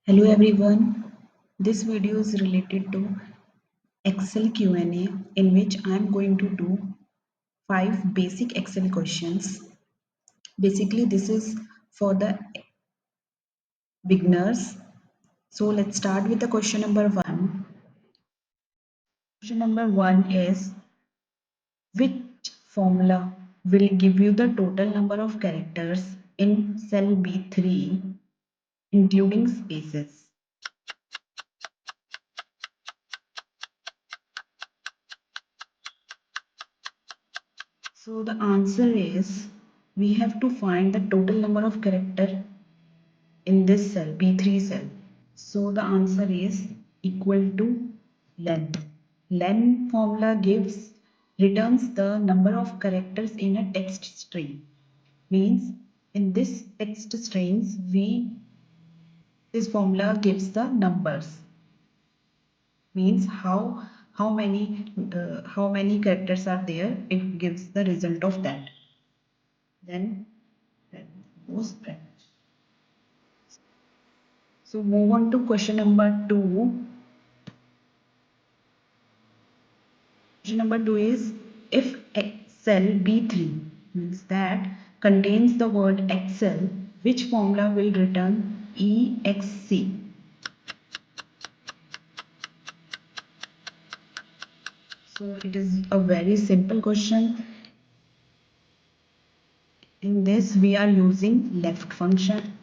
Hello everyone, this video is related to Excel Q&A in which I am going to do 5 basic Excel questions. Basically this is for the beginners. So let's start with the question number 1. Question number 1 is which formula will give you the total number of characters in cell B3 including spaces? So the answer is we have to find the total number of character in this cell B3 cell. So the answer is equal to length. Len formula returns the number of characters in a text string. Means in this text strings this formula gives the numbers. Means how many characters are there, it gives the result of that. Then goes print. So move on to question number 2. Question number 2 is if cell B3 means that contains the word Excel, which formula will return EXC? So it is a very simple question. In this we are using left function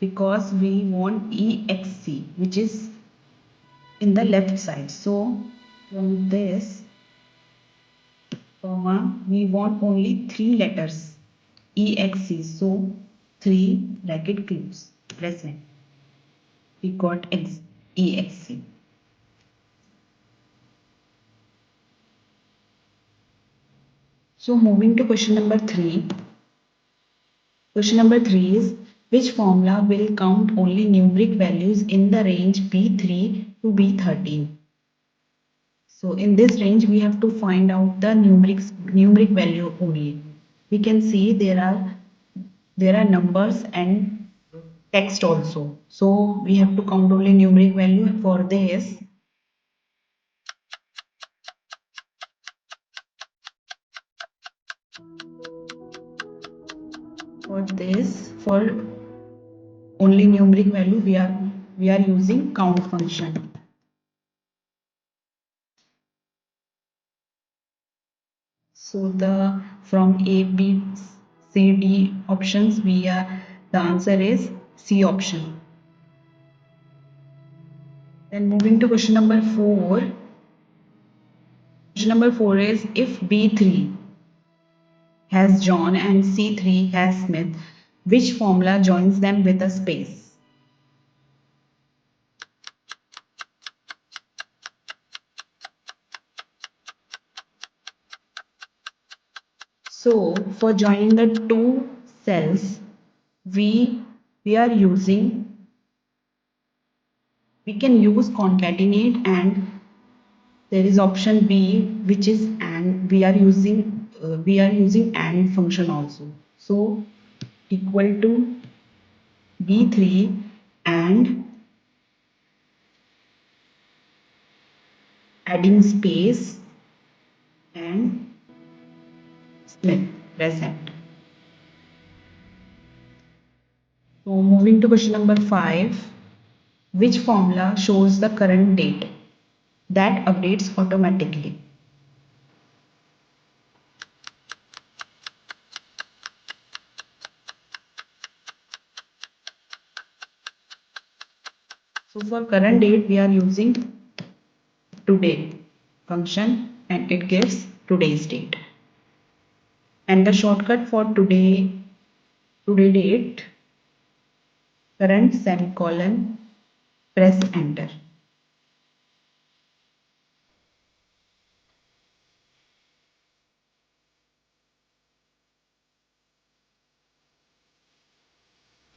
because we want EXC which is in the left side. So from this comma we want only 3 letters EXC. So 3 bracket close present. We got EXC. So moving to question number 3. Question number 3 is which formula will count only numeric values in the range B3 to B13? So in this range we have to find out the numeric value only. We can see there are numbers and text also. So we have to count only numeric value for this. For only numeric value we are using count function. So from A, B, C, D options the answer is C option. Then moving to question number 4. Question number 4 is if B3 has John and C3 has Smith, which formula joins them with a space? So for joining the two cells, we can use concatenate, and there is option B which is and we are using AND function also. So equal to B3 and adding space and Smith present. So moving to question number 5. Which formula shows the current date that updates automatically? So for current date we are using today function and it gives today's date. And the shortcut for today date, current semicolon, press enter.